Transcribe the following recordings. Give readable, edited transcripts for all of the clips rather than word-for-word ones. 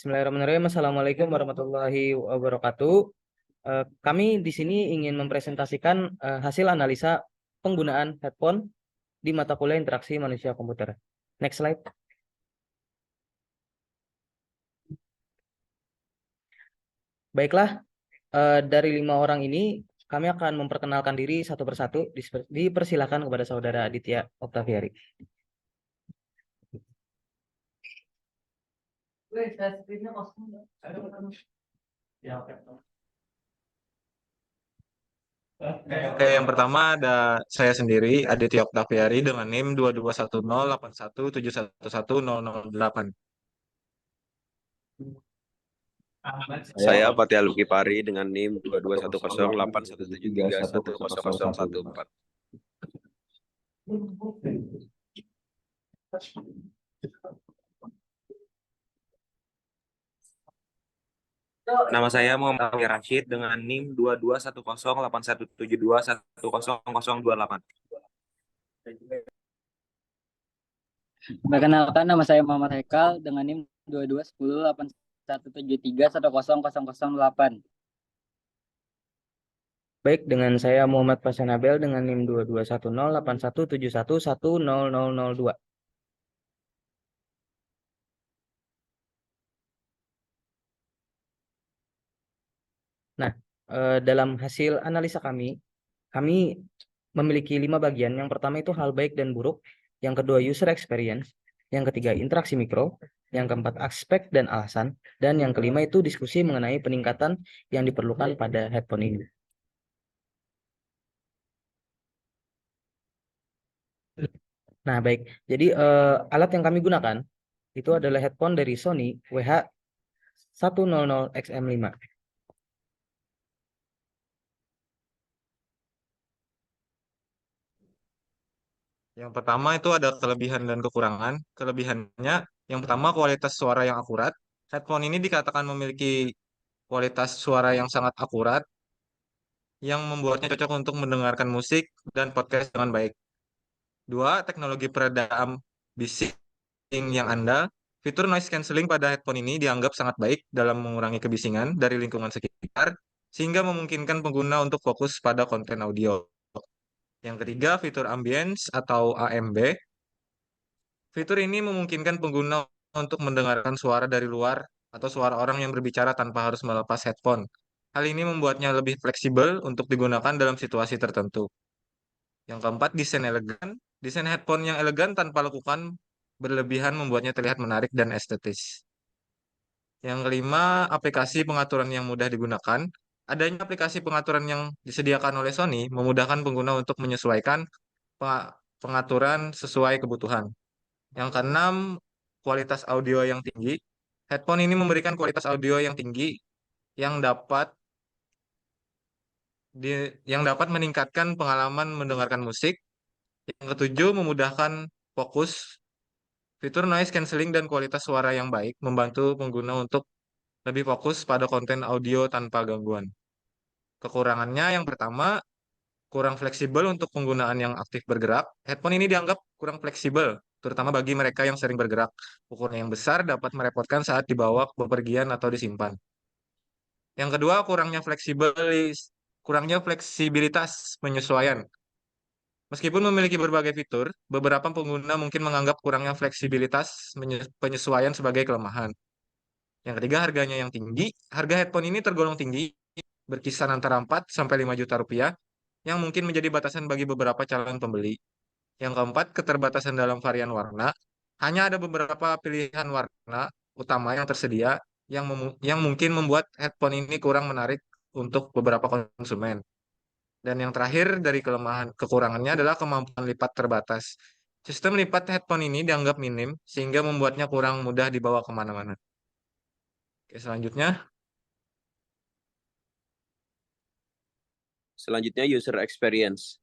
Bismillahirrahmanirrahim. Assalamualaikum warahmatullahi wabarakatuh. Kami di sini ingin mempresentasikan hasil analisa penggunaan headphone di mata kuliah interaksi manusia komputer. Next slide. Baiklah, dari 5 orang ini kami akan memperkenalkan diri satu persatu. Dipersilakan kepada saudara Aditya Oktaviari. Oke, yang pertama ada saya sendiri, Aditya Oktaviari dengan NIM 22108171110008. Saya Fatih Alukipari dengan NIM 22108173110014. Nama saya Muhammad Amir Rashid dengan NIM 22108172100028. Perkenalkan, nama saya Muhammad Hekal dengan NIM 22108173100008. Baik, dengan saya Muhammad Pasanabel dengan NIM 2210817171100002. Nah, dalam hasil analisa kami memiliki 5 bagian. Yang pertama itu hal baik dan buruk, yang kedua user experience, yang ketiga interaksi mikro, yang keempat aspek dan alasan, dan yang kelima itu diskusi mengenai peningkatan yang diperlukan pada headphone ini. Nah, baik. Jadi alat yang kami gunakan itu adalah headphone dari Sony WH-100XM5. Yang pertama itu ada kelebihan dan kekurangan. Kelebihannya, yang pertama kualitas suara yang akurat. Headphone ini dikatakan memiliki kualitas suara yang sangat akurat, yang membuatnya cocok untuk mendengarkan musik dan podcast dengan baik. Dua, teknologi peredam bising yang andal. Fitur noise cancelling pada headphone ini dianggap sangat baik dalam mengurangi kebisingan dari lingkungan sekitar, sehingga memungkinkan pengguna untuk fokus pada konten audio. Yang ketiga, fitur ambience atau AMB. Fitur ini memungkinkan pengguna untuk mendengarkan suara dari luar atau suara orang yang berbicara tanpa harus melepas headphone. Hal ini membuatnya lebih fleksibel untuk digunakan dalam situasi tertentu. Yang keempat, desain elegan. Desain headphone yang elegan tanpa lekukan berlebihan membuatnya terlihat menarik dan estetis. Yang kelima, aplikasi pengaturan yang mudah digunakan. Adanya aplikasi pengaturan yang disediakan oleh Sony memudahkan pengguna untuk menyesuaikan pengaturan sesuai kebutuhan. Yang keenam, kualitas audio yang tinggi. Headphone ini memberikan kualitas audio yang tinggi yang dapat meningkatkan pengalaman mendengarkan musik. Yang ketujuh, memudahkan fokus. Fitur noise cancelling dan kualitas suara yang baik membantu pengguna untuk lebih fokus pada konten audio tanpa gangguan. Kekurangannya yang pertama, kurang fleksibel untuk penggunaan yang aktif bergerak. Headphone ini dianggap kurang fleksibel, terutama bagi mereka yang sering bergerak. Ukuran yang besar dapat merepotkan saat dibawa ke bepergian atau disimpan. Yang kedua, kurangnya fleksibilitas penyesuaian. Meskipun memiliki berbagai fitur, beberapa pengguna mungkin menganggap kurangnya fleksibilitas penyesuaian sebagai kelemahan. Yang ketiga, harganya yang tinggi. Harga headphone ini tergolong tinggi, berkisar antara 4 sampai 5 juta rupiah, yang mungkin menjadi batasan bagi beberapa calon pembeli. Yang keempat, keterbatasan dalam varian warna. Hanya ada beberapa pilihan warna utama yang tersedia yang mungkin membuat headphone ini kurang menarik untuk beberapa konsumen. Dan yang terakhir dari kekurangannya adalah kemampuan lipat terbatas. Sistem lipat headphone ini dianggap minim sehingga membuatnya kurang mudah dibawa kemana-mana. Oke, Selanjutnya user experience.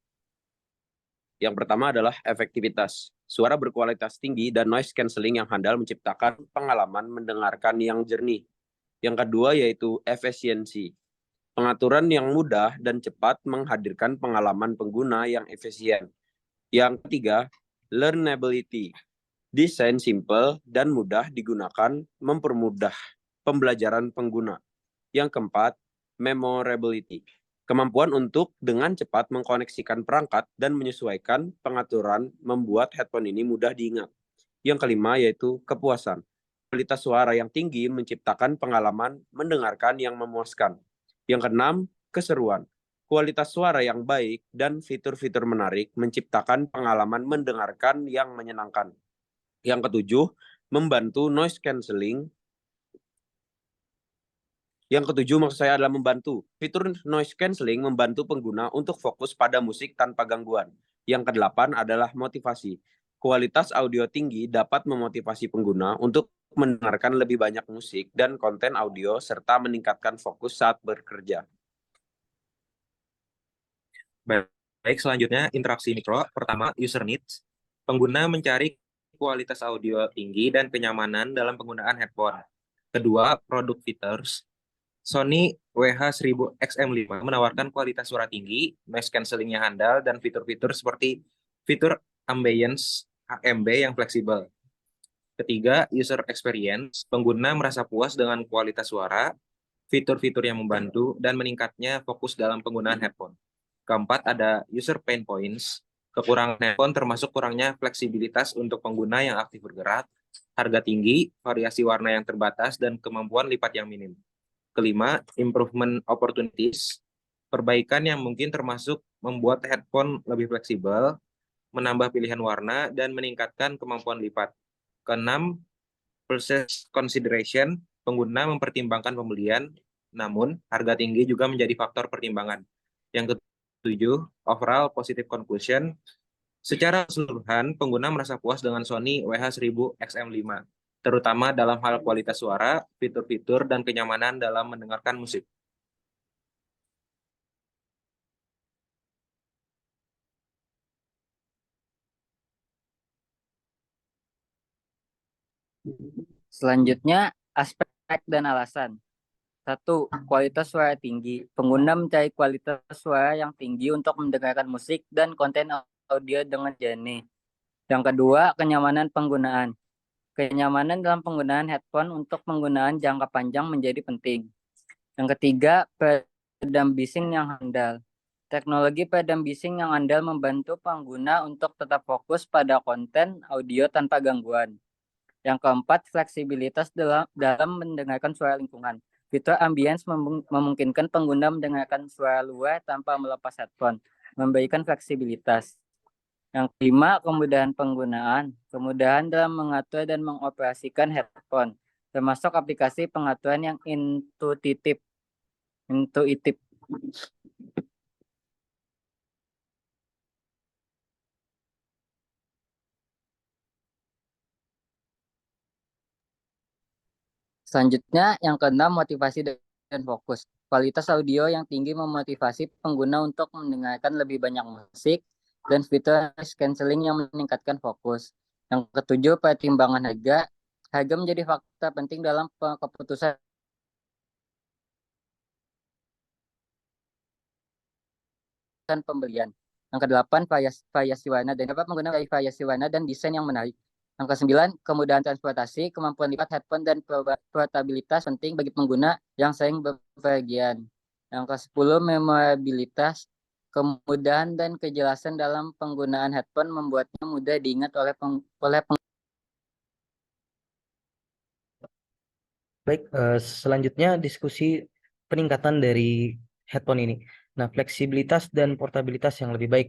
Yang pertama adalah efektivitas. Suara berkualitas tinggi dan noise cancelling yang handal menciptakan pengalaman mendengarkan yang jernih. Yang kedua yaitu efisiensi. Pengaturan yang mudah dan cepat menghadirkan pengalaman pengguna yang efisien. Yang ketiga, learnability. Desain simple dan mudah digunakan mempermudah pembelajaran pengguna. Yang keempat, memorability. Kemampuan untuk dengan cepat mengkoneksikan perangkat dan menyesuaikan pengaturan membuat headphone ini mudah diingat. Yang kelima yaitu kepuasan. Kualitas suara yang tinggi menciptakan pengalaman mendengarkan yang memuaskan. Yang keenam, keseruan. Kualitas suara yang baik dan fitur-fitur menarik menciptakan pengalaman mendengarkan yang menyenangkan. Yang ketujuh, membantu noise cancelling. Yang ketujuh maksud saya adalah membantu. Fitur noise cancelling membantu pengguna untuk fokus pada musik tanpa gangguan. Yang kedelapan adalah motivasi. Kualitas audio tinggi dapat memotivasi pengguna untuk mendengarkan lebih banyak musik dan konten audio serta meningkatkan fokus saat bekerja. Baik, selanjutnya interaksi mikro. Pertama, user needs. Pengguna mencari kualitas audio tinggi dan kenyamanan dalam penggunaan headphone. Kedua, produk features. Sony WH-1000XM5 menawarkan kualitas suara tinggi, noise cancelling-nya handal, dan fitur-fitur seperti fitur ambience HMB yang fleksibel. Ketiga, user experience. Pengguna merasa puas dengan kualitas suara, fitur-fitur yang membantu, dan meningkatnya fokus dalam penggunaan headphone. Keempat, ada user pain points. Kekurangan headphone termasuk kurangnya fleksibilitas untuk pengguna yang aktif bergerak, harga tinggi, variasi warna yang terbatas, dan kemampuan lipat yang minim. Kelima, improvement opportunities. Perbaikan yang mungkin termasuk membuat headphone lebih fleksibel, menambah pilihan warna, dan meningkatkan kemampuan lipat. Keenam, purchase consideration. Pengguna mempertimbangkan pembelian, namun harga tinggi juga menjadi faktor pertimbangan. Yang ketujuh, overall positive conclusion. Secara keseluruhan, pengguna merasa puas dengan Sony WH-1000XM5, terutama dalam hal kualitas suara, fitur-fitur, dan kenyamanan dalam mendengarkan musik. Selanjutnya, aspek dan alasan. 1. Kualitas suara tinggi. Pengguna mencari kualitas suara yang tinggi untuk mendengarkan musik dan konten audio dengan jernih. Yang kedua, kenyamanan penggunaan. Kenyamanan dalam penggunaan headphone untuk penggunaan jangka panjang menjadi penting. Yang ketiga, peredam bising yang handal. Teknologi peredam bising yang handal membantu pengguna untuk tetap fokus pada konten audio tanpa gangguan. Yang keempat, fleksibilitas dalam mendengarkan suara lingkungan. Fitur ambience memungkinkan pengguna mendengarkan suara luar tanpa melepas headphone, memberikan fleksibilitas. Yang kelima, kemudahan penggunaan. Kemudahan dalam mengatur dan mengoperasikan headphone, termasuk aplikasi pengaturan yang intuitif. Selanjutnya, yang keenam, motivasi dan fokus. Kualitas audio yang tinggi memotivasi pengguna untuk mendengarkan lebih banyak musik dan fitur noise cancelling yang meningkatkan fokus. Yang ketujuh, pertimbangan harga. Harga menjadi faktor penting dalam keputusan pembelian. Yang kedelapan, variasi warna dan dapat menggunakan variasi warna dan desain yang menarik. Yang kesembilan, kemudahan transportasi, kemampuan lipat headphone dan portabilitas penting bagi pengguna yang sering bepergian. Yang ke-10, memorabilitas, kemudahan dan kejelasan dalam penggunaan headphone membuatnya mudah diingat oleh Baik, selanjutnya diskusi peningkatan dari headphone ini. Nah, fleksibilitas dan portabilitas yang lebih baik.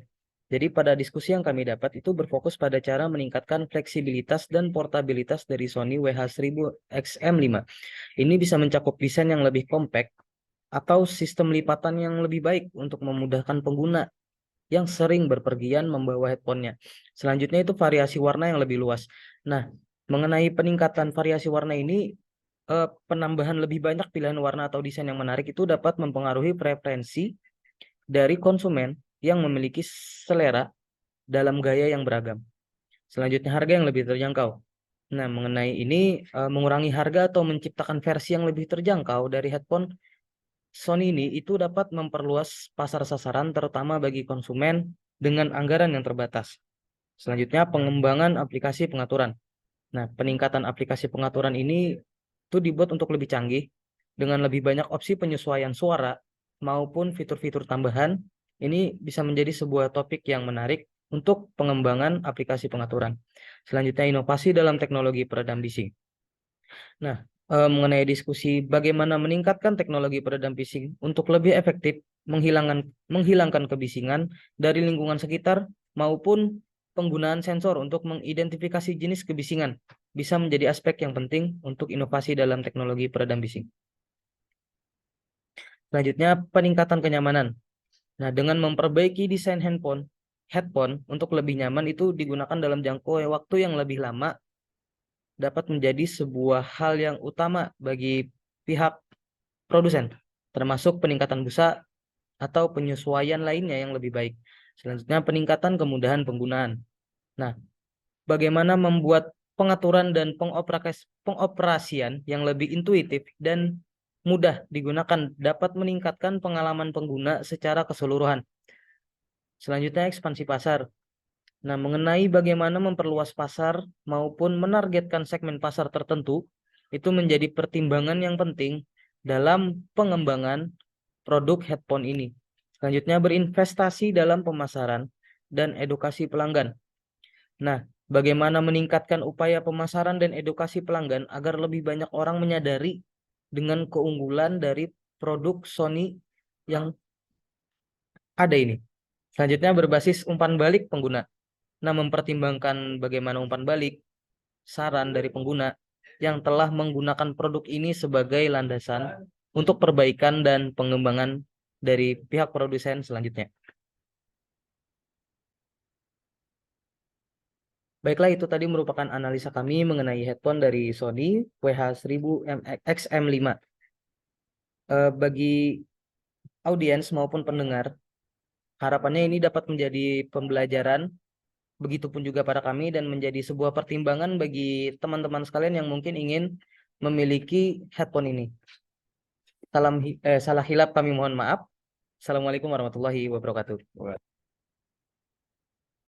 Jadi pada diskusi yang kami dapat itu berfokus pada cara meningkatkan fleksibilitas dan portabilitas dari Sony WH-1000XM5. Ini bisa mencakup desain yang lebih kompak atau sistem lipatan yang lebih baik untuk memudahkan pengguna yang sering berpergian membawa headphone-nya. Selanjutnya itu variasi warna yang lebih luas. Nah, mengenai peningkatan variasi warna ini, penambahan lebih banyak pilihan warna atau desain yang menarik itu dapat mempengaruhi preferensi dari konsumen yang memiliki selera dalam gaya yang beragam. Selanjutnya, harga yang lebih terjangkau. Nah, mengenai ini, mengurangi harga atau menciptakan versi yang lebih terjangkau dari headphone Sony ini itu dapat memperluas pasar sasaran terutama bagi konsumen dengan anggaran yang terbatas. Selanjutnya, pengembangan aplikasi pengaturan. Nah, peningkatan aplikasi pengaturan ini itu dibuat untuk lebih canggih dengan lebih banyak opsi penyesuaian suara maupun fitur-fitur tambahan. Ini bisa menjadi sebuah topik yang menarik untuk pengembangan aplikasi pengaturan. Selanjutnya, inovasi dalam teknologi peredam bising. Nah, mengenai diskusi bagaimana meningkatkan teknologi peredam bising untuk lebih efektif menghilangkan kebisingan dari lingkungan sekitar maupun penggunaan sensor untuk mengidentifikasi jenis kebisingan bisa menjadi aspek yang penting untuk inovasi dalam teknologi peredam bising. Selanjutnya, peningkatan kenyamanan. Nah, dengan memperbaiki desain headphone untuk lebih nyaman itu digunakan dalam jangka waktu yang lebih lama dapat menjadi sebuah hal yang utama bagi pihak produsen, termasuk peningkatan busa atau penyesuaian lainnya yang lebih baik. Selanjutnya, peningkatan kemudahan penggunaan. Nah, bagaimana membuat pengaturan dan pengoperasian yang lebih intuitif dan mudah digunakan dapat meningkatkan pengalaman pengguna secara keseluruhan. Selanjutnya, ekspansi pasar. Nah, mengenai bagaimana memperluas pasar maupun menargetkan segmen pasar tertentu, itu menjadi pertimbangan yang penting dalam pengembangan produk headphone ini. Selanjutnya, berinvestasi dalam pemasaran dan edukasi pelanggan. Nah, bagaimana meningkatkan upaya pemasaran dan edukasi pelanggan agar lebih banyak orang menyadari dengan keunggulan dari produk Sony yang ada ini. Selanjutnya, berbasis umpan balik pengguna. Nah, mempertimbangkan bagaimana umpan balik saran dari pengguna yang telah menggunakan produk ini sebagai landasan untuk perbaikan dan pengembangan dari pihak produsen selanjutnya. Baiklah, itu tadi merupakan analisa kami mengenai headphone dari Sony WH-1000 XM5. Bagi audiens maupun pendengar, harapannya ini dapat menjadi pembelajaran, begitupun juga para kami, dan menjadi sebuah pertimbangan bagi teman-teman sekalian yang mungkin ingin memiliki headphone ini. Salah hilap kami mohon maaf. Assalamualaikum warahmatullahi wabarakatuh.